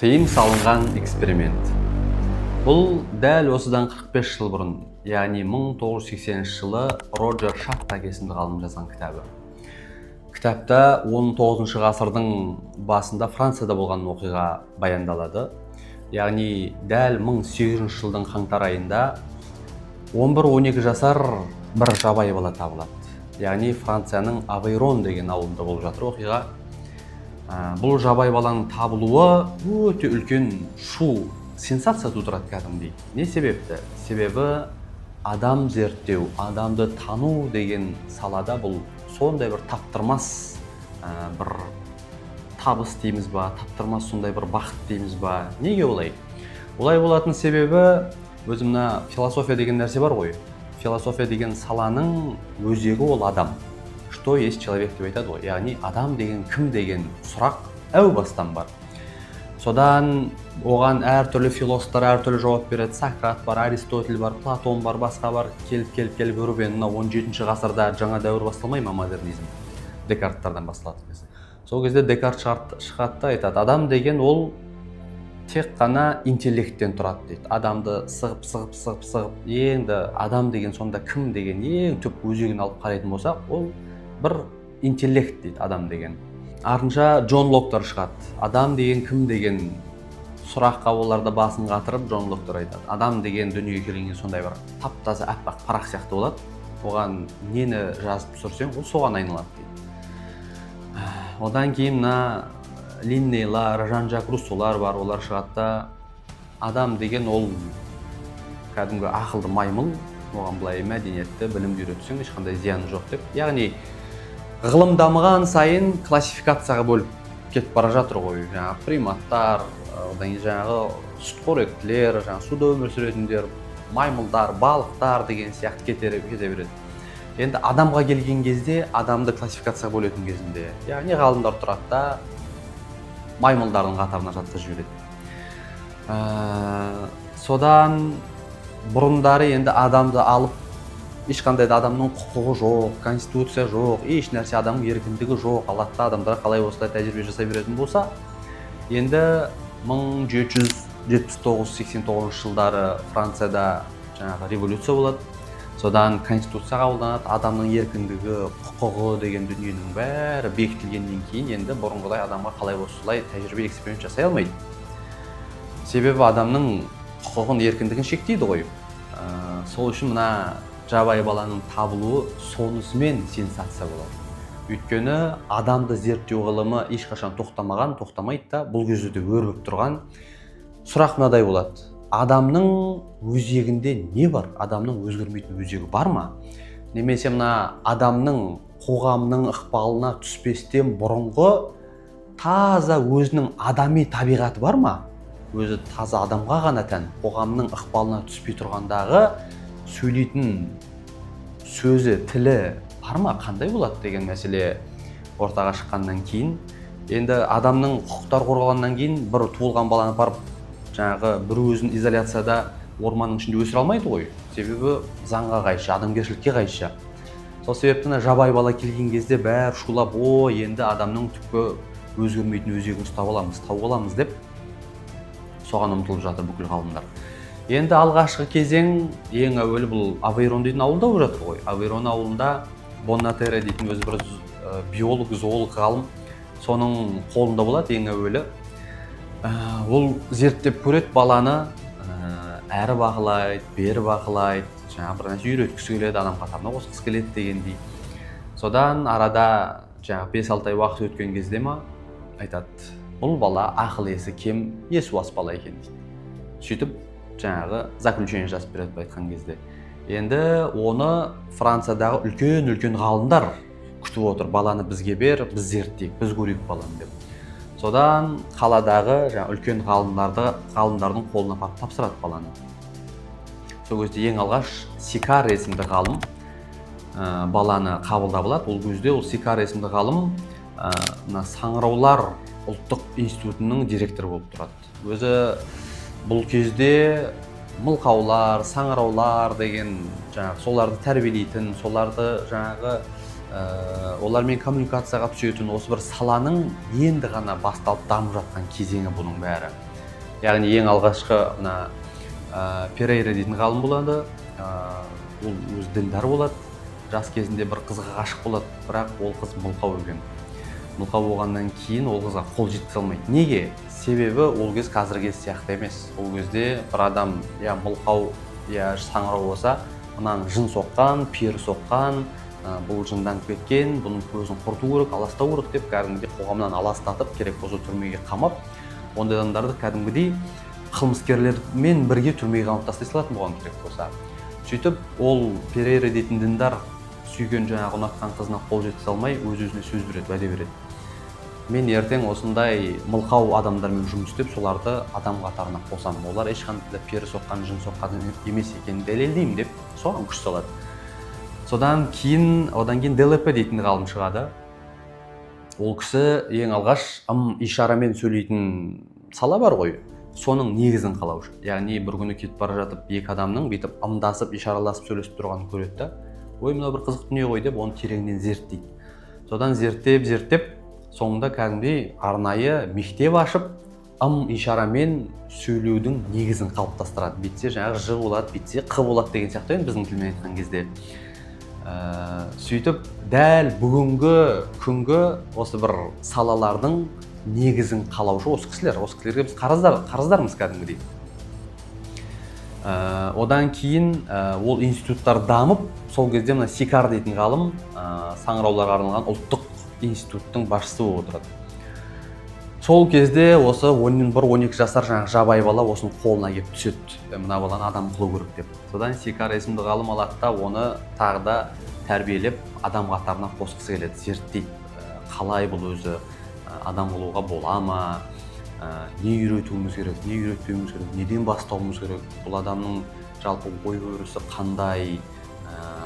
Тыйым салынған эксперимент. Бұл дәл осыдан 45 жыл бұрын, яғни 1980 жылы Роджер Шафтак есімді ғалым жазған кітабы. Кітапта 19 ғасырдың басында Францияда болған оқиға баяндалады. Яғни дәл 1800 жылдың қаңтар айында 11-12 жасар бір жабайы бала табылады. Яғни Францияның Авейрон деген ауылында болып жатыр оқиға. Бұл жабайы баланың табылуы өте үлкен шу, сенсация тудырады кәдімгідей. Не себепті? Себебі адам зерттеу, адамды тану деген салада бұл сондай бір таптырмас бір табыс дейміз ба, таптырмас сондай бір бақыт дейміз ба. Неге олай? Олай болатын себебі өзімна философия деген нәрсе бар ғой. Философия деген саланың өзегі ол адам. Что есть человек деп айтады ғой. Яғни адам деген кім деген сұрақ әу бастан бар. Содан оған әртүрлі философтар әртүрлі жауап береді. Сократ бар, Аристотель бар, Платон бар, басқа бар. Келіп көріп енді 17 ғасырда жаңа дәуір басталмай ма, модернизм? Декарттардан басталады. Сол кезде Декарт шығады да айтады, адам деген ол тек қана интеллекттен тұрады дейді. Адамды сығып, енді адам деген сонда кім деген ең түп өзегін алып қарайтын болсақ, ол бір интеллект дейді адам деген. Артынша Джон Локтар шығады. Адам деген кім деген сұраққа оларда басын қатырып Джон Локтар айтады. Адам деген дүниеге келгенде сондай бір тап-таза аппақ парақ сияқты болады. Оған нені жазып түсірсең, ол соған айналады дейді. Одан кейін мына Линнейлар, Жан-Жак Руссолар бар, олар шығады да адам деген ол кәдімгі ақылды маймыл, оған былай мәдениетті, білімді үйретсең ешқандай зияны жоқ деп. Яғни ғылым дамыған сайын классификацияға бөліп кетіп бара жатыр ғой. Жаңағы приматтар, одан кейін жаңағы сүтқоректілер, жаңағы суда өмір сүретіндер, маймылдар, балықтар деген сияқты кете береді. Енді адамға келген кезде, адамды классификацияға бөлетін кезінде, яғни ғалымдар тұрады да маймылдардың қатарына жатқызып жібереді. Содан бұрындары енді адамды алып ешқандай да адамның құқығы жоқ, конституция жоқ, еш нәрсе адамның еркіндігі жоқ, аллатта адамдар қалай осылай тәжірибе жасай беретін болса, енді 1779-89 жылдары Францияда жаңағы революция болады. Содан конституция қабылданады, адамның еркіндігі, құқығы деген дүниенің бәрі бекітілгеннен кейін енді бұрынғыдай адамға қалай осылай тәжірибе эксперимент жасай алмайды. Себебі адамның құқығын, еркіндігін шектейді ғой. Сол үшін мына жабайы баланың табылуы сонысымен сенсация болады. Өйткені адамды зерттеу ғылымы ешқашан тоқтамайды да, бұл кезде де өрбіп тұрған сұрақ мынадай болады. Адамның өзегінде не бар? Адамның өзгермейтін өзегі бар ма? Немесе мына адамның қоғамның ықпалына түспестен бұрынғы таза өзінің адами табиғаты бар ма? Өзі таза адамға ғана тән, қоғамның ықпалына түспей тұрғандағы сөйлейтін сөзі, тілі бар ма? Қандай болады деген мәселе ортаға шыққаннан кейін, енді адамның құқықтары қорғалғаннан кейін бір туылған баланы барып жаңағы бір өзін изоляцияда орманның ішінде өсіре алмайды ғой. Себебі заңға қайшы, адамгершілікке қайшы. Сол себептен жабайы бала келген кезде бәрі шулап, енді адамның түпкі өзгермейтін өзегін тауып аламыз деп соған ұмтылып жатыр бүкіл ғалымдар. Енді алғашқы кезең ең әуелі бұл Авейрон дейтін ауылда болып жатыр ғой. Авейрон ауылында Боннатере дейтін өзі бір биолог, зоолог ғалым, соның қолында болады ең әуелі. Ол зерттеп көреді баланы, әрі бақылайды, бері бақылайды, жаңағы бір нәрсе үйреткісі келеді, адам қатарына қосқысы келеді дегендей. Содан арада жаңағы 5-6 ай уақыт өткен кезде айтады, бұл бала ақыл есі кем, есуас бала екен дейді. Сөйтіп жаңағы заключение жазып береді айтқан кезде. Енді оны Франциядағы үлкен ғалымдар күтіп отыр, баланы бізге бер, біз зерттейік, біз көрейік баланы деп. Содан қаладағы үлкен ғалымдардың қолына апарып тапсырады баланы. Сол кезде ең алғаш Сикар есімді ғалым баланы қабылдап алады. Ол кезде ол Сикар есімді ғалым Саңыраулар ұлттық институтының директоры болып тұрады. Өзі бұл кезде мылқаулар, саңыраулар деген соларды тәрбиелейтін, соларды олармен коммуникацияға түсетін осы бір саланың енді ғана басталып дамып жатқан кезеңі бұның бәрі. яғни ең алғашқы мына Перейра дейтін ғалым болады. Ол өзі діндар болады. Жас кезінде бір қызға ғашық болады, бірақ ол қыз мылқау өлген. Мылқау болғаннан кейін ол қызға қол жеткізе алмайды. Неге? Себебі ол кез қазіргі кез сияқты емес. Ол кезде бір адам я мылқау, я саңырау болса, мынаның жын соққан, пері соққан, бұл жынданып кеткен, бұның көзін құрту керек, аластау керек деп кәдімгідей қоғамнан аластатып, керек болса түрмеге қамап, ондай адамдарды кәдімгідей қылмыскерлермен бірге түрмеге қамап тастай салатын болған керек болса. Сөйтіп, ол Перейра дейтін діндар сүйген жаңағы ұнатқан қызына қол жеткізе алмай, өз-өзіне сөз береді, уәде береді. Мен ертең осындай мылқау адамдармен жұмыс істеп, соларды адам қатарына қосамын. Олар ешқандай пері соққан, жын соққан емес екенін дәлелдеймін деп, соған күш салады. Одан кейін ДЛП дейтін ғалым шығады. Ол кісі ең алғаш ишарамен сөйлейтін сала бар ғой, соның негізін қалаушы. Яғни бір күні кетіп бара жатып, екі адамның бүйтіп ымдасып, ишараласып сөйлесіп тұрғанын көреді да, ой, мына бір қызық дүние ғой деп, оны тереңнен зерттейді. Содан зерттеп, соңында кәдімгідей арнайы мектеп ашып, ишарамен сөйлеудің негізін қалыптастырады. Бүйтсе жаңағы ж болады, бүйтсе қ болады деген сияқты, біздің тілмен айтқан кезде. Сөйтіп, дәл бүгінгі күнгі осы бір салалардың негізін қалаушы осы кісілер. Осы кісілерге біз қарыздармыз кәдімгідей. Одан кейін ол институттар дамып, сол кезде мына Сикар дейтін ғалым саңырауларға арналған ұлттық институттың басшысы болып отырады. Сол кезде осы 11-12 жасар жаңағы жабай бала осының қолына келіп түседі. Мына баланы адам қылу керек деп. Содан Сикар есімді ғалым алады да, оны тағы да тәрбиелеп адам қатарына қосқысы келеді, зерттейді. Қалай бұл өзі адам қылуға бола ма? Не үйретуіміз керек, не үйретпеуіміз керек, неден бастауымыз керек? Бұл адамның жалпы ой өрісі қандай,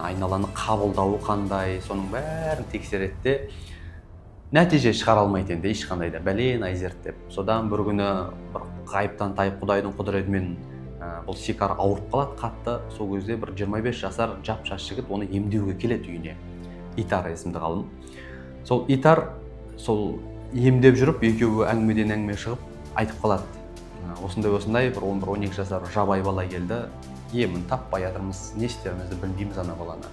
айналаны қабылдауы қандай, соның бәрін тексереді де, нәтиже шығара алмайды енді ешқандай да, бәлен-ай зерттеп. Содан бір күні бір ғайыптан тайып құдайдың құдіретімен бұл Сикар ауырып қалады қатты. Сол кезде бір 25 жасар жап-жас жігіт оны емдеуге келеді үйіне. Итар есімді ғалым. Сол Итар сол емдеп жүріп, екеуі әңгімеден әңгіме шығып айтып қалады. Осындай бір 11-12 жасар жабай бала келді. Емін таппай жатырмыз, не істерімізді білмейміз ана баланы.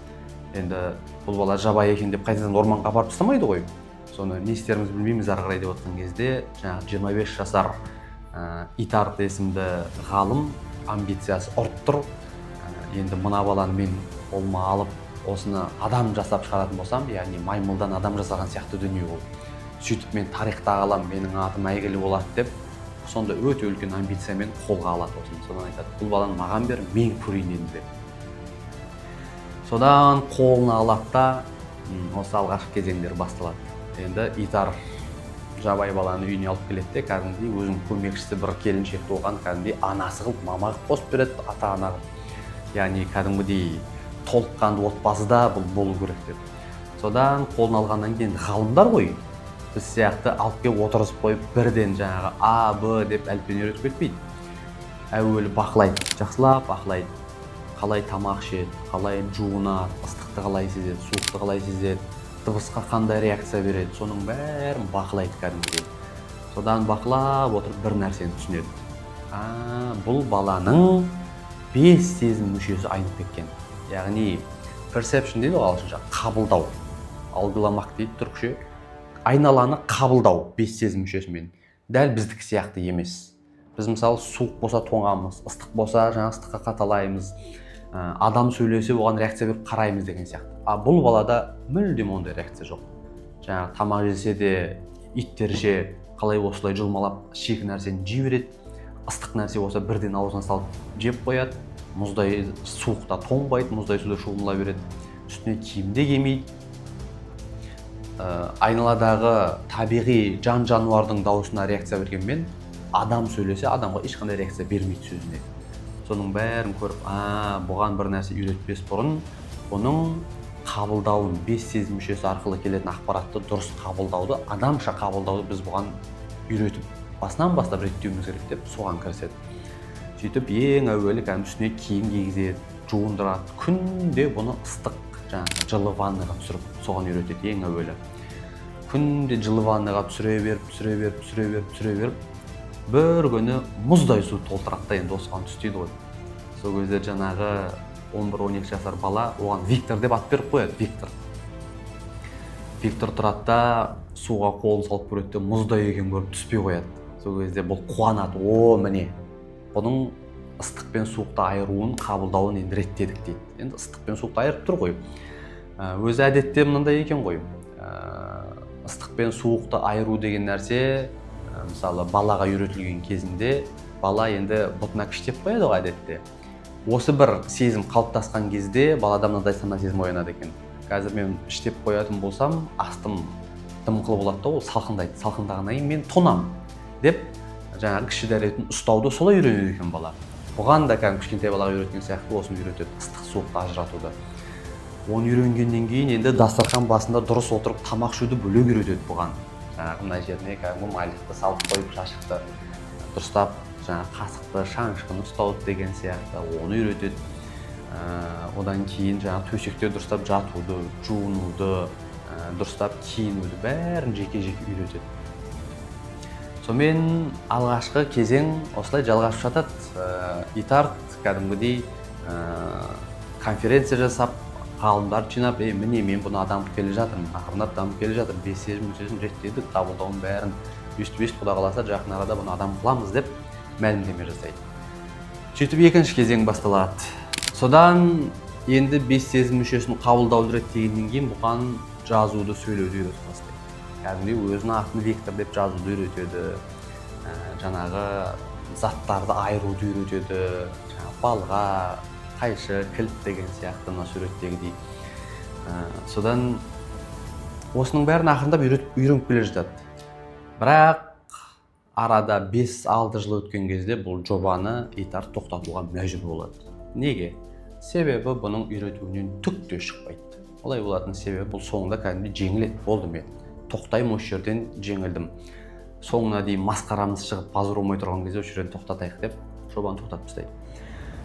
Енді бұл бала жабай екен деп қайтадан орманға апарып тастамайды ғой. Соны не істерімізді білмейміз ары қарай деп отқан кезде, жаңағы 25 жасар Итар есімді ғалым амбициясы ұрып тұр. Енді мына баланы мен қолыма алып, осыны адам жасап шығаратын болсам, яғни маймылдан адам жасаған сияқты дүние ол. Сөйтіп мен тарихта қалам, менің атым әйгілі болады деп, сонда өте үлкен амбициямен қолға алады осыны. Содан айтады, бұл баланы маған бер, мен көрейін енді деп. Содан қолына алады да, осы алғашқы кезеңдер басталады. Енді Итар жабай баланы үйіне алып келеді де, кәдімгідей өзінің көмекшісі бір келіншек туған, кәдімгідей анасы қылып мама қылып қосып береді, ата-ана қылып. Яғни кәдімгідей толыққанды отбасыда бұл болу керек деп. Содан қолын алғаннан кейін ғалымдар ғой, біз сияқты алып келіп отырғызып қойып, бірден жаңағы А, Б деп әліппені үйретіп кетпейді. Әуелі бақылайды, жақсылап бақылайды. Қалай тамақ ішеді, қалай жуынады, ыстықты қалай сезеді, суықты қалай сезеді, дыбысқа қандай реакция береді, соның бәрін бақылайды кәдімгідей. Содан бақылап отырып бір нәрсені түсінеді. Бұл баланың 5 сезім мүшесі айнып кеткен. Яғни perception дейді ғой ағылшынша, қабылдау. Алгыламақ дейді түркше. Айналаны қабылдау 5 сезім мүшесімен. Дәл біздікі сияқты емес. Біз мысалы суық болса тоңамыз, ыстық болса жаңа ыстыққа қаталаймыз, адам сөйлесе оған реакция беріп қараймыз деген сияқты. Бұл балада мүлдем ондай реакция жоқ. Жаңағы тамақ жесе де, иттер же қалай осылай жылмалап шикі нәрсені жей береді. Ыстық нәрсе болса бірден аузына салып жеп қояды. Мұздай суықта тоңбайды, мұздай суда шомыла береді. Үстіне киім де кимейді. Айналадағы табиғи жан-жануардың дауысына реакция бергенмен, адам сөйлесе адамға ешқандай реакция бермейді сөзіне. Соның бәрін көріп, бұған бір нәрсе үйретпес бұрын, оның қабылдауын 5 сезім мүшесі арқылы келетін ақпаратты дұрыс қабылдауды, адамша қабылдауды біз бұған үйретіп, басынан бастап реттеуіміз керек деп соған кіріседі. Сөйтіп ең әуелі үстіне киім кигізеді, жуындырады, күнде бұны ыстық жылы ваннаға түсіріп, соған үйретеді ең әуелі. Күнде жылы ваннаға түсіре беріп, бір күні мұздай су толтырады да енді осыған түстейді ғой. Сол кезде жаңағы 11-12 жасар бала оған Виктор деп ат беріп қояды. Виктор тұрады да суға қолын салып көреді де мұздай екен көріп түспей қояды. Сол кезде бұл қуанады. Міне, бұның ыстық пен суықты айыруын қабылдауын енді реттедік дейді. Енді ыстық пен суықты айырып тұр ғой. Өзі әдетте мынандай екен ғой. Ыстық пен суықты айыру деген нәрсе, мысалы балаға үйретілген кезінде бала енді бұтына күштеп қояды ғой әдетте. Осы бір сезім қалыптасқан кезде балада мынандай сана сезім оянады екен. Қазір мен іштеп қоятын болсам, астым дымқыл болады да, ол салқындайды. Салқындағаннан кейін мен тонам деп жаңағы кіші дәретін ұстауды солай үйренеді екен бала. Бұған да кішкентай балаға үйреткен сияқты осыны үйретеді, ыстық суықты ажыратуды. Оны үйренгеннен кейін енді дастархан басында дұрыс отырып тамақ ішуді бөлек үйретеді бұған. Жаңағы мына жеріне майлықты салып қойып, шашықты дұрыстап, жаңағы қасықты, шанышқыны ұстауды деген сияқты оны үйретеді. Одан кейін жаңағы төсекте дұрыстап жатуды, жуынуды, дұрыстап киінуді бәрін жеке-жеке үйретеді. Сонымен алғашқы кезең осылай жалғасып жатады. Итард кәдімгідей конференция жасап, ғалымдар жинап, міне мен бұны дамып келе жатырмын, ақырындап дамып келе жатыр, 5 сезім реттедік, қабылдауын бәрін өстіп Құда қаласа жақын арада бұны адам қыламыз деп мәлімдеме жасайды. Сөйтіп екінші кезең басталады. Содан енді 5 сезім мүшесін қабылдауды реттегеннен кейін бұған жазуды, сөйлеуді үйретіп бастайды. Кәдімгідей өзінің атын Виктор деп жазуды үйретеді, жаңағы заттарды айыруды үйретеді, балға, қайшы, кілт деген сияқты мына суреттегідей. Содан осының бәрін ақырындап үйреніп келе жатады. Бірақ арада 5-6 жыл өткен кезде бұл жобаны Итард тоқтатуға мәжбүр болады. Неге? Себебі бұның үйретуінен түк те шықпайды. Олай болатын себебі бұл соңында кәдімгідей жеңіледі. Болды, мен тоқтаймын, осы жерден жеңілдім. Соңына дейін масқарамыз шығып пазар болмай тұрған кезде осы жерден тоқтатайық деп жобаны тоқтатып тастайды.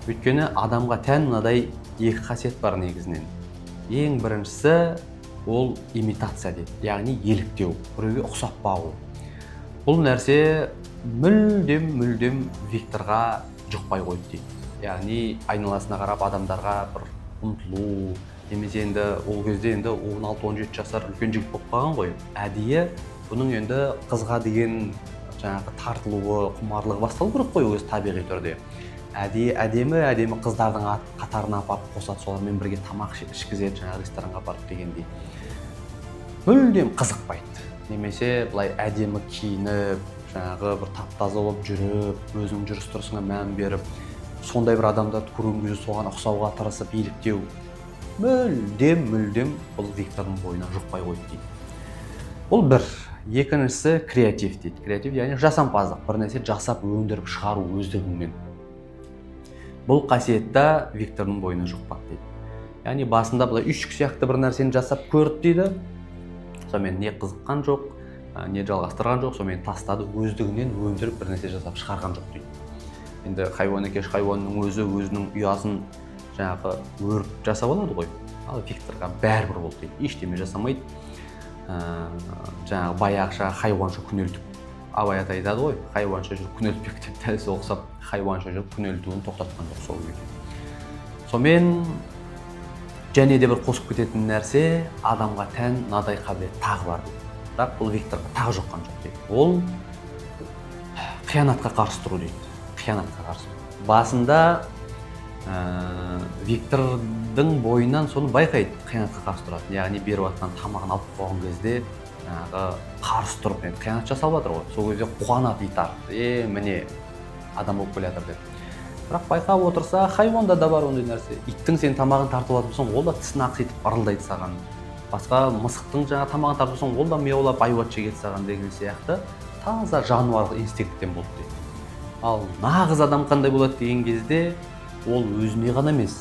Өйткені адамға тән мынадай екі қасиет бар негізінен. Ең біріншісі ол имитация дейді, яғни еліктеу, біреуге ұқсап бағу. Бұл нәрсе мүлдем Викторға жұқпай қойды дейді. Яғни айналасына қарап адамдарға бір ұмтылу, немесе енді ол кезде енді 16-17 жасар үлкен жігіт болып қалған ғой. Әдейі бұның енді қызға деген жаңағы тартылуы, құмарлығы басталу керек қой өзі табиғи түрде. Әдемі қыздардың қатарына апарып қосады, солармен бірге тамақ ішкізеді, жаңағы ресторанға апарып дегендей. Мүлдем қызықпайды. Немесе былай әдемі киініп, жаңағы бір тап-таза болып жүріп, өзінің жүріс-тұрысына мән беріп, сондай бір адамдарды көрген кезде соған ұқсауға тырысып еліктеу мүлдем бұл Виктордың бойына жұқпай қойды дейді. Бұл бір. Екіншісі креатив дейді. Креатив яғни жасампаздық, бір нәрсе жасап өндіріп шығару өздігіңмен. Бұл қасиетті Виктордың бойына жұқпады дейді. Яғни басында былай үйшік сияқты бір нәрсені жасап көрді дейді. Сонымен не қызыққан жоқ, не жалғастырған жоқ, сонымен тастады, өздігінен өндіріп бір нәрсе жасап шығарған жоқ дейді. Енді хайуанекеш хайуанның өзінің ұясын жаңағы өріп жасап алады ғой. Ал Викторға бәрібір болды дейді, ештеме жасамайды. Жаңағы баяғыша хайуанша күнелтіп, Абай ата айтады ғой, хайуанша жүріп күнелтпек деп дәл сол ұқсап хайуанша жүріп күнелтуін тоқтатқан жоқ сол кезде. Сонымен және де бір қосып кететін нәрсе адамға тән мынадай қабілет тағы бар дейді. Бірақ бұл Викторға тағы жұққан жоқ дейді. Ол қиянатқа қарсы тұру дейді. Қиянатқа қарсы. Басында Виктордың бойынан соны байқайды, қиянатқа қарсы тұрады. Яғни беріп жатқан тамағын алып қойған кезде қарсы тұрып, қиянат жасап жатыр ғой. Сол кезде қуанады Итард. Міне адам болып келе жатыр деп. Бірақ байқап отырса, хайуанда да бар ондай нәрсе. Иттің сен тамағын тартып алатын болсаң, ол да тісін ақситып ырылдайды саған. Басқа мысықтың жаңа тамағын тартып алсаң, ол да мияулап айуат шегеді саған деген сияқты таза жануарлық инстинкттен болды дейді. Ал нағыз адам қандай болады деген кезде, ол өзіне ғана емес,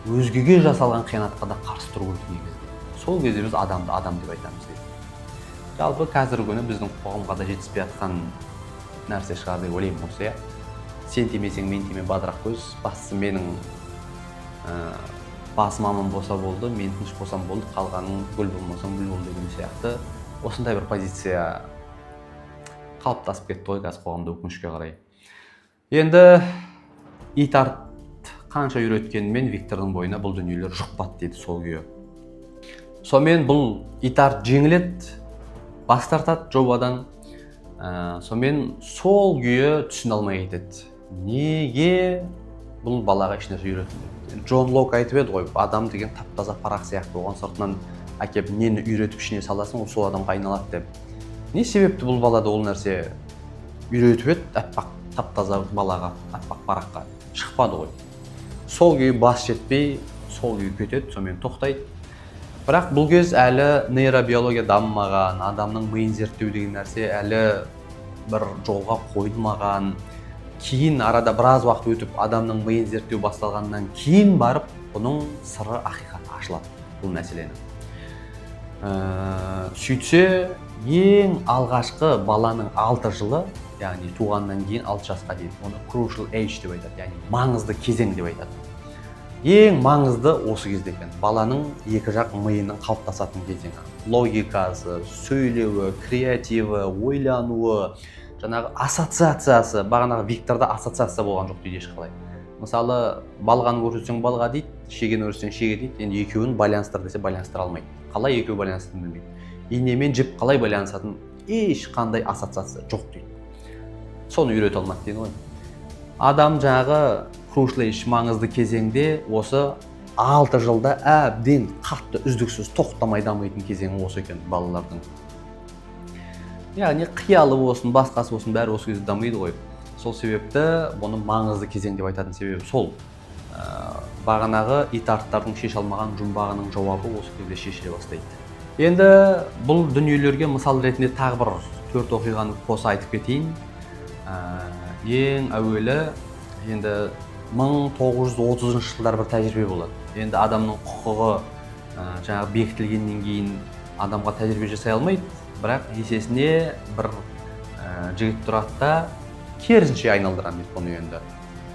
өзгеге жасалған қиянатқа да қарсы тұру керек негізінде. Сол кезде біз адамды адам деп айтамыз дейді. Жалпы қазіргі күні біздің қоғамға да жетіспей жатқан нәрсе шығар деп ойлаймын осы, иә. Сен тимесең мен тиме бадырақ көз, бастысы менің басым аман болса болды, мен тыныш болсам болды, қалғаның гүл болмасам гүл болды деген сияқты осындай бір позиция қалыптасып кетті ғой қазір қоғамда, өкінішке қарай. Енді итарт қанша үйреткенмен Виктордың бойына бұл дүниелер жұқпады дейді сол күйі. Сонымен бұл итарт жеңіледі, бас тартады жобадан. Сонымен сол күйі түсіне алмай кетеді. Неге бұл балаға ешнәрсе үйретілді? Джон Лок айтып еді ғой, адам деген тап-таза парақ сияқты, оған сыртынан әкеп нені үйретіп ішіне саласың, ол сол адамға айналады деп. Не себепті бұл балада ол нәрсе үйретіп еді, аппақ тап-таза балаға, аппақ параққа шықпады ғой. Сол күйі бас жетпей, сол күйі кетеді, сонымен тоқтайды. Бірақ бұл кез әлі нейробиология дамымаған, адамның миын зерттеу деген нәрсе әлі бір жолға қойылмаған. Кейін арада біраз уақыт өтіп, адамның миын зерттеу басталғаннан кейін барып, бұның сыры ақиқаты ашылады бұл мәселені. Сөйтсе, ең алғашқы баланың 6 жылы, яғни туғаннан кейін 6 жасқа дейін, оны crucial age деп айтады, яғни маңызды кезең деп айтады. Ең маңызды осы кезде екен. Баланың екі жақ миының қалыптасатын кезеңі. Логикасы, сөйлеуі, креативі, ойлануы, жаңағы ассоциациясы, бағанағы Викторда ассоциация болған жоқ дейді ешқалай. Мысалы, балғаны көрсетсең балға дейді, шегені көрсетсең шеге дейді, енді екеуін байланыстыр десе байланыстыра алмайды. Қалай екеуі байланысатынын білмейді. Ине мен жіп қалай байланысатынын ешқандай ассоциация жоқ дейді. Соны үйрете алмады дейді ғой. Адам жаңағы crucial age маңызды кезеңде осы 6 жылда әбден қатты үздіксіз тоқтамай дамитын кезеңі осы екен балалардың. Яғни қиялы болсын, басқасы болсын, бәрі осы кезде дамиды ғой. Сол себепті бұны маңызды кезең деп айтатын себебі сол. Бағанағы итарттардың шеше алмаған жұмбағының жауабы осы кезде шешіле бастайды. Енді бұл дүниелерге мысал ретінде тағы бір 4 оқиғаны қоса айтып кетейін. Ең әуелі енді 1930 жылдар бір тәжірибе болады. Енді адамның құқығы жаңағы бекітілгеннен кейін адамға тәжірибе жасай алмайды, бірақ есесіне бір жігіт тұрады да керісінше айналдырады дейді бұны енді.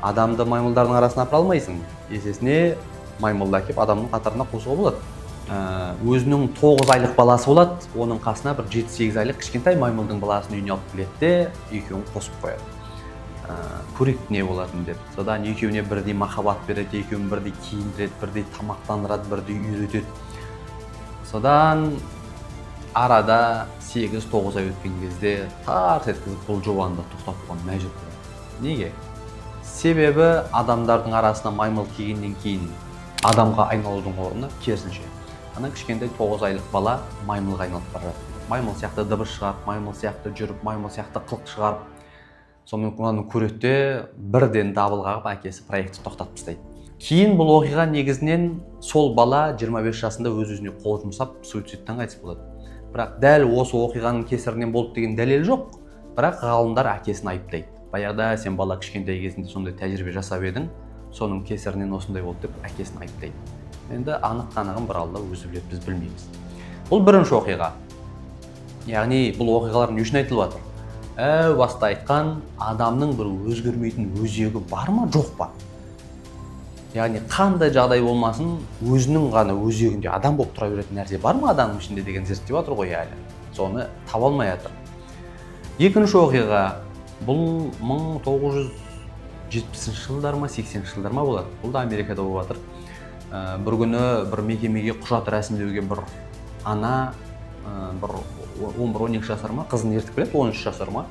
Адамды маймылдардың арасына апара алмайсың, есесіне маймылды әкеп адамның қатарына қосуға болады. Өзінің 9 айлық баласы болады, оның қасына бір 7-8 айлық кішкентай маймылдың баласын үйіне алып келеді де екеуін қосып қояды. Көрейік не болатын деп. Содан екеуіне бірдей махаббат береді, екеуін бірдей киіндіреді, бірдей тамақтандырады, бірдей үйретеді. Содан арада 8-9 ай өткен кезде тарс еткізіп бұл жобаны тоқтатып қойған мәжбүр болады. Неге? Себебі адамдардың арасына маймыл келгеннен кейін адамға айналудың орнына керісінше. Ана кішкентай 9 айлық бала маймылға айналып бара жатыр. Маймыл сияқты дыбыс шығарып, маймыл сияқты жүріп, маймыл сияқты қылық шығарып, сонымен оны көреді, бірден дабыл қағып әкесі проектті тоқтатып тастайды. Кейін бұл оқиға негізінен сол бала 25 жасында өз-өзіне қол жұмсап суицидтан қайтыс болады. Бірақ дәл осы оқиғаның кесірінен болды деген дәлел жоқ, бірақ ғалымдар әкесін айыптайды. Баяғыда сен бала кішкентай кезінде сондай тәжірибе жасап едің, соның кесірінен осындай болды деп әкесін айыптайды. Енді анық-қанығын бір Алла өзі біледі, біз білмейміз. Бұл бірінші оқиға. Яғни бұл оқиғалар не үшін айтылып жатыр? Баста айтқан адамның бір өзгермейтін өзегі бар ма, жоқ па? Яғни қандай жағдай болмасын, өзінің ғана өзегінде адам болып тұра беретін нәрсе бар ма адамның ішінде деген зерттеп жатыр ғой әлі. Соны таба алмай жатыр. Екінші оқиға бұл 1970 жылдар ма, 80 жылдар ма болады. Бұл да Америкада болып жатыр. Бір күні бір мекемеге құжат рәсімдеуге бір ана бір 11-12 жасар ма, қызын ертіп келеді, 13 жасар ма.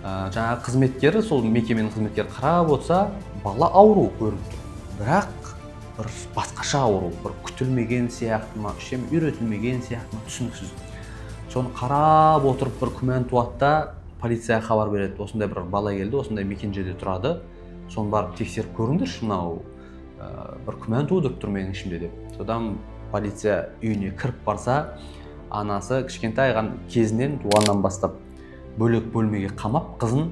Жаңағы қызметкері, сол мекеменің қызметкері қарап отырса, бала ауру көрініп тұр. Бірақ бір басқаша ауру, бір күтілмеген сияқты ма, ішем үйретілмеген сияқты ма, түсініксіз. Соны қарап отырып бір күмән туады да полицияға хабар береді. Осындай бір бала келді, осындай мекенжайда тұрады. Соны барып тексеріп көріңдерші, мынау бір күмән тудырып тұр менің ішімде деп. Содан полиция үйіне кіріп барса, анасы кішкентай кезінен туғаннан бастап бөлек бөлмеге қамап, қызын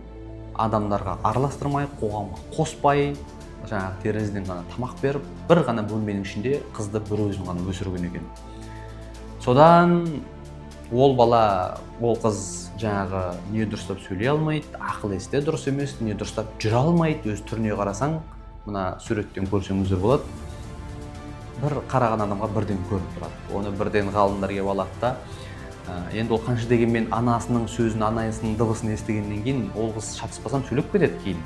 адамдарға араластырмай, қоғамға қоспай, жаңағы терезеден ғана тамақ беріп, бір ғана бөлменің ішінде қызды бір өзін ғана өсірген екен. Содан ол бала, ол қыз жаңағы не дұрыстап сөйлей алмайды, ақыл есте дұрыс емес, не дұрыстап жүре алмайды, өз түріне қарасаң, мына суреттен көрсеңіздер болады. Бір қараған адамға бірден көрініп тұрады. Оны бірден ғалымдар келіп алады да, Енді ол қанша дегенмен анасының сөзін, анасының дыбысын естігеннен кейін ол қыз шатаспасам сөйлеп кетеді кейін.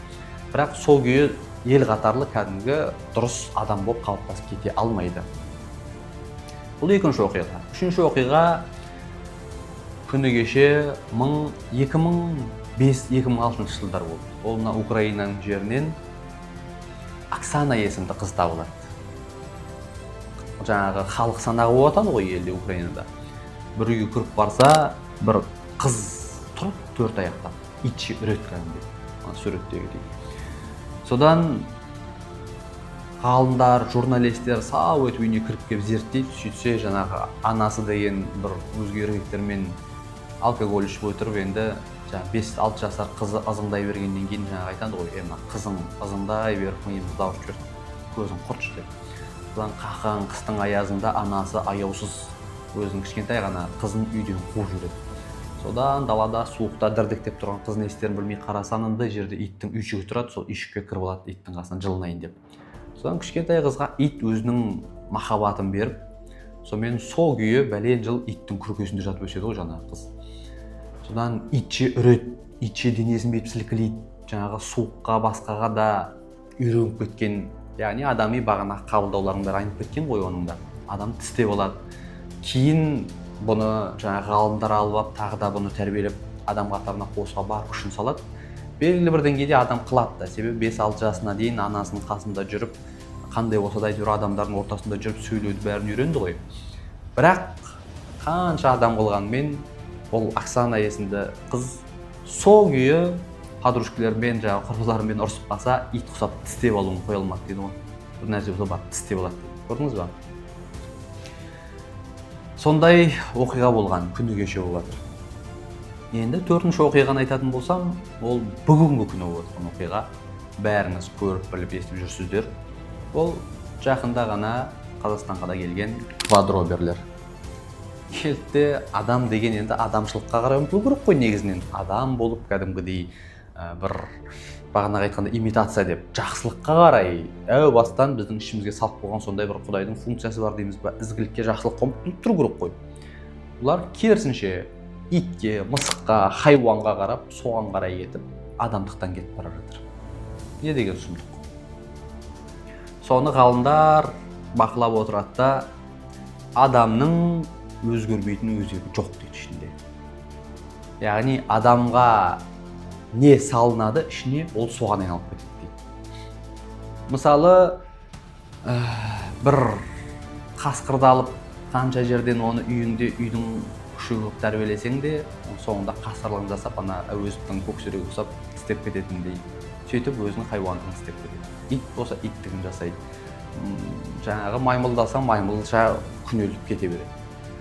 Бірақ сол күйі ел қатарлы кәдімгі дұрыс адам болып қалыптасып кете алмайды. Бұл екінші оқиға. Үшінші оқиға күні кеше 2005-2006 жылдар болды. Ол мына Украинаның жерінен Оксана есімді қыз табылады. Жаңағы халық санағы болып атады ғой елде Украинада. Bir үйге кіріп барса, бір қыз тұрып, төрт аяқтап, итше үрет кәдімгі, суреттегідей. Содан ғалымдар, журналистер сау өтіп үйіне кіріп келіп зерттейді, сөйтсе жаңағы анасы деген бір өзге еркектермен алкоголь ішіп отырып, енді 5-6 жасар қызы ызыңдай бергеннен кейін жаңағы айтады ғой, қызың ызыңдай беріп, миымызды ауырып жүрді, көзің құртшы деп. Содан қаққан қыстың аязында анасы аяусыз өзінің кішкентай ғана қызын үйден қуып жүреді. Содан далада суықта дірдектеп тұрған қыз не істерін білмей қараса, анандай жерде иттің үйшігі тұрады, сол үйшікке кіріп алады иттің қасынан жылынайын деп. Содан кішкентай қызға ит өзінің махаббатын беріп, сонымен сол күйі бәлен жыл иттің күркесінде жатып өседі ғой жаңағы қыз. Содан итше үрет, итше денесін бетіп сілкілейді, жаңағы суыққа басқаға да үйреніп кеткен, яғни адами бағана қабылдаулардың бәрі айнып кеткен ғой оның да. Адам тістеп алады. Кейін бұны жаңағы ғалымдар алып, тағы да бұны тәрбиелеп, адам қатарына қосуға бар күшін салады. Белгілі бір деңгейде адам қылады да, себебі 5-6 жасына дейін анасының қасында жүріп, қандай болса да әйтеуір адамдардың ортасында жүріп сөйлеуді бәрін үйренді ғой. Бірақ қанша адам болғанмен, ол Оксана есімді қыз сол күйі подружкаларымен, жаңағы құрбыларымен ұрысып қалса, ит құсап тістеп алуын қоя алмады дейді ғой. Бір нәрсе болса бар, тістеп алады дейді. Көрдіңіз ба? Сондай оқиға болған, күні кеше болып жатыр. Енді төртінші оқиғаны айтатын болсам, ол бүгінгі күні болып жатқан оқиға. Бәріңіз көріп біліп естіп жүрсіздер. Ол жақында ғана Қазақстанға да келген квадроберлер. Келді адам деген енді адамшылыққа қарай ұмтылу керек қой негізінен. Адам болып кәдімгідей бір бағанағы айтқанда имитация деп жақсылыққа қарай әу бастан біздің ішімізге салып қойған сондай бір құдайдың функциясы бар дейміз ба, ізгілікке, жақсылыққа ұмтылып тұру керек қой. Бұлар керісінше итке, мысыққа, хайуанға қарап, соған қарай кетіп, адамдықтан кетіп бара жатыр. Не деген сұмдық. Соны ғалымдар бақылап отырады да, адамның өзгермейтін өзегі жоқ дейді ішінде. Яғни адамға не салынады ішіне, ол соған айналып кетеді дейді. Мысалы, бір қасқырды алып, қанша жерден оны үйдің күшігі қылып тәрбиелесең де, соңында қасқырлығын жасап, ана әуезовтің көксерегі ұқсап істеп кететіндей. Сөйтіп өзінің хайуандығын істеп кетеді. Ит болса иттігін жасайды. Жаңағы маймылды алсаң, маймылша күнелтіп кете береді.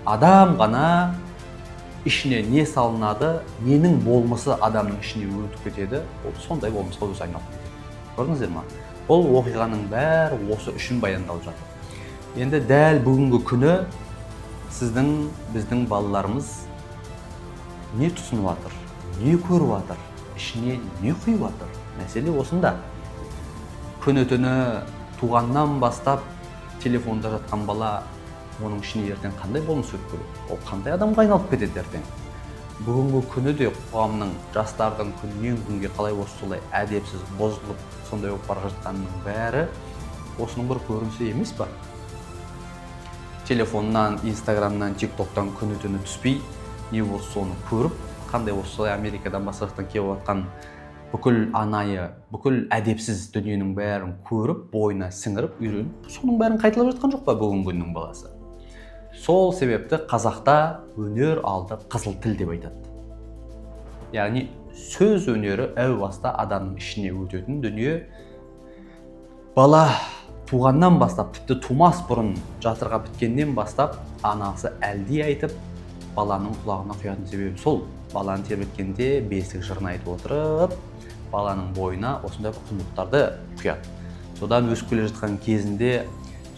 Адам ғана ішіне не салынады, ненің болмысы адамның ішіне өтіп кетеді, ол сондай болмысқа өзі айналып кетеді. Көрдіңіздер ме? Ол оқиғаның бәрі осы үшін баяндалып жатыр. Енді дәл бүгінгі күні біздің балаларымыз не тұсынып жатыр, не көріп жатыр, ішіне не құйып жатыр? Мәселе осында. Күні-түні туғаннан бастап телефонда жатқан бала оның ішіне ертең қандай болмыс өтіп келеді? Ол қандай адамға айналып кетеді ертең? Бүгінгі күні де қоғамның, жастардың күннен күнге қалай осылай әдепсіз бұзылып, сондай болып бара жатқанының бәрі осының бір көрінісі емес па? Телефоннан, Инстаграмнан, ТикТоктан күні-түні түспей, не болса соны көріп, қандай осылай Америкадан басқа жақтан келіп жатқан бүкіл анайы, бүкіл әдепсіз дүниенің бәрін көріп, бойына сіңіріп, үйреніп, соның бәрін қайталап жатқан жоқ па бүгінгі күннің баласы? Сол себепті қазақта өнер алды қызыл тіл деп айтады. Яғни сөз өнері әу баста адамның ішіне өтетін дүние. Бала туғаннан бастап, тіпті тумас бұрын жатырға біткеннен бастап, анасы әлди айтып, баланың құлағына құятын себебі сол. Баланы тербеткенде бесік жырын айтып отырып, баланың бойына осындай құндылықтарды құяды. Содан өсіп келе жатқан кезінде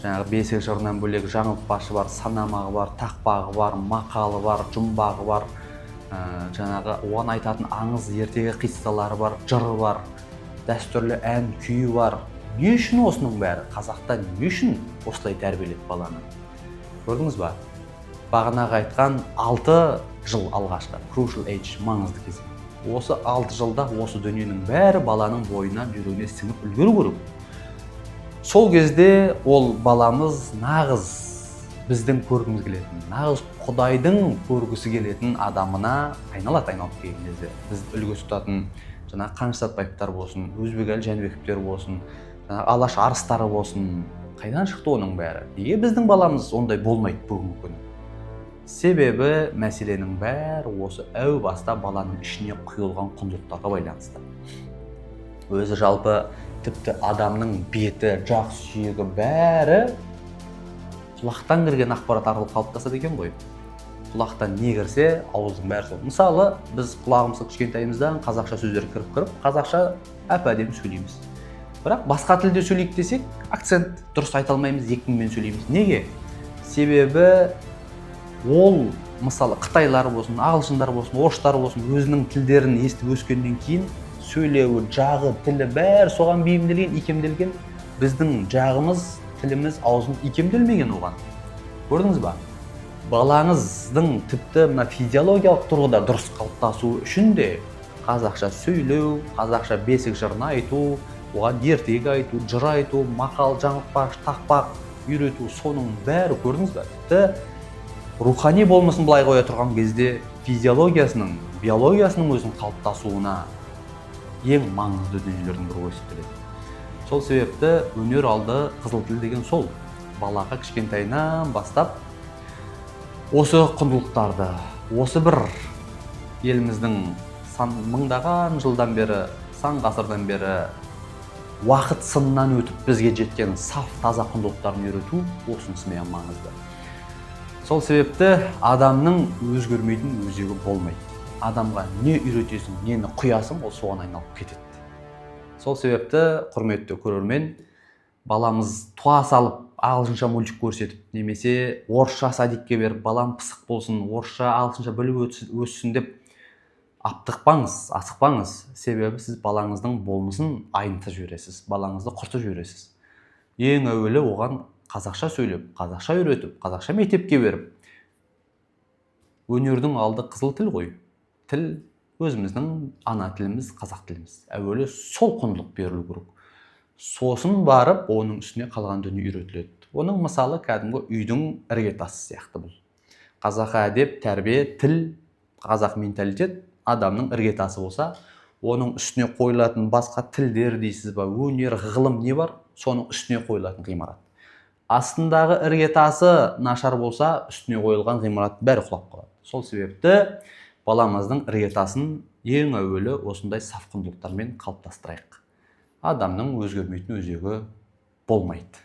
жаңағы бесік жырынан бөлек жаңылтпашы бар, санамағы бар, тақпағы бар, мақалы бар, жұмбағы бар, жаңағы оған айтатын аңыз ертегі қиссалары бар, жыры бар, дәстүрлі ән күйі бар. Не үшін осының бәрі? Қазақта не үшін осылай тәрбиеледі баланы? Көрдіңіз ба? Бағанағы айтқан 6 жыл алғашқы crucial age, маңызды кезең. Осы 6 жылда осы дүниенің бәрі баланың бойына жүрегіне сіңіп үлгеру керек. Сол кезде ол баламыз нағыз біздің көргіміз келетін, нағыз Құдайдың көргісі келетін адамына айналып келген кезде біз үлгі тұтатын жаңағы Қаныш Сәтбаевтар болсын, Өзбекәлі Жәнібековтер болсын, жаңағы Алаш Арыстары болсын, қайдан шықты оның бәрі? Неге біздің баламыз ондай болмайды бүгінгі күні? Себебі мәселенің бәрі осы әу баста баланың ішіне құйылған құндылықтарға байланысты. Өзі жалпы тіпті адамның беті, жақ сүйегі бәрі құлақтан кірген ақпарат арқылы қалыптасады екен ғой. Құлақтан не кірсе, ауыздың бәрі сол. Мысалы, біз құлағымызға кішкентайымыздан қазақша сөздер кіріп, қазақша әп-әдемі сөйлейміз. Бірақ басқа тілде сөйлейік десек, акцент дұрыс айта алмаймыз, екпінмен сөйлейміз. Неге? Себебі ол, мысалы, қытайлар болсын, ағылшындар болсын, орыстар болсын, өзінің тілдерін естіп өскеннен кейін сөйлеуі, жағы, тілі бәрі соған бейімделген, икемделген. Біздің жағымыз, тіліміз, аузымыз икемделмеген оған. Көрдіңіз ба? Балаңыздың тіпті физиологиялық тұрғыда дұрыс қалыптасуы үшін де қазақша сөйлеу, қазақша бесік жырын айту, оған ертегі айту, жыр айту, мақал, жаңылтпаш, тақпақ үйрету, соның бәрі, көрдіңіз ба? Тіпті рухани болмысын былай қоя тұрған кезде физиологиясының, биологиясының өзінің қалыптасуына ең маңызды дүниелердің бірі болып келеді. Сол себепті өнер алды қызыл тіл деген сол. Балаға кішкентайынан бастап осы құндылықтарды, осы бір еліміздің мыңдаған жылдан бері, сан ғасырдан бері уақыт сынынан өтіп бізге жеткен саф таза құндылықтарын үйрету осынысымен маңызды. Сол себепті адамның өзгермейтін өзегі болмайды. Адамға не үйретесің, нені құясың, ол соған айналып кетеді. Сол себепті, құрметті көрермен, баламыз туа салып, ағылшынша мультик көрсетіп, немесе орысша садикке беріп, балам пысық болсын, орысша, ағылшынша біліп өссін деп аптықпаңыз, асықпаңыз. Себебі сіз балаңыздың болмысын айнытып жібересіз, балаңызды құртып жібересіз. Ең әуелі оған қазақша сөйлеп, қазақша үйретіп, қазақша мектепке беріп. Өнердің алды қызыл тіл ғой. Тіл өзіміздің ана тіліміз, қазақ тіліміз. Әуелі сол құндылық берілу керек. Сосын барып, оның үстіне қалған дүние үйретіледі. Оның мысалы кәдімгі үйдің іргетасы сияқты бұл. Қазақ әдеп, тәрбие, тіл, қазақ менталитет адамның іргетасы болса, оның үстіне қойылатын басқа тілдер дейсіз ба, өнер, ғылым не бар, соның үстіне қойылатын ғимарат. Астындағы іргетасы нашар болса, үстіне қойылған ғимарат бәрі құлап қалады. Сол себепті баламыздың іргетасын ең әуелі осындай саф құндылықтармен қалыптастырайық. Адамның өзгермейтін өзегі болмайды.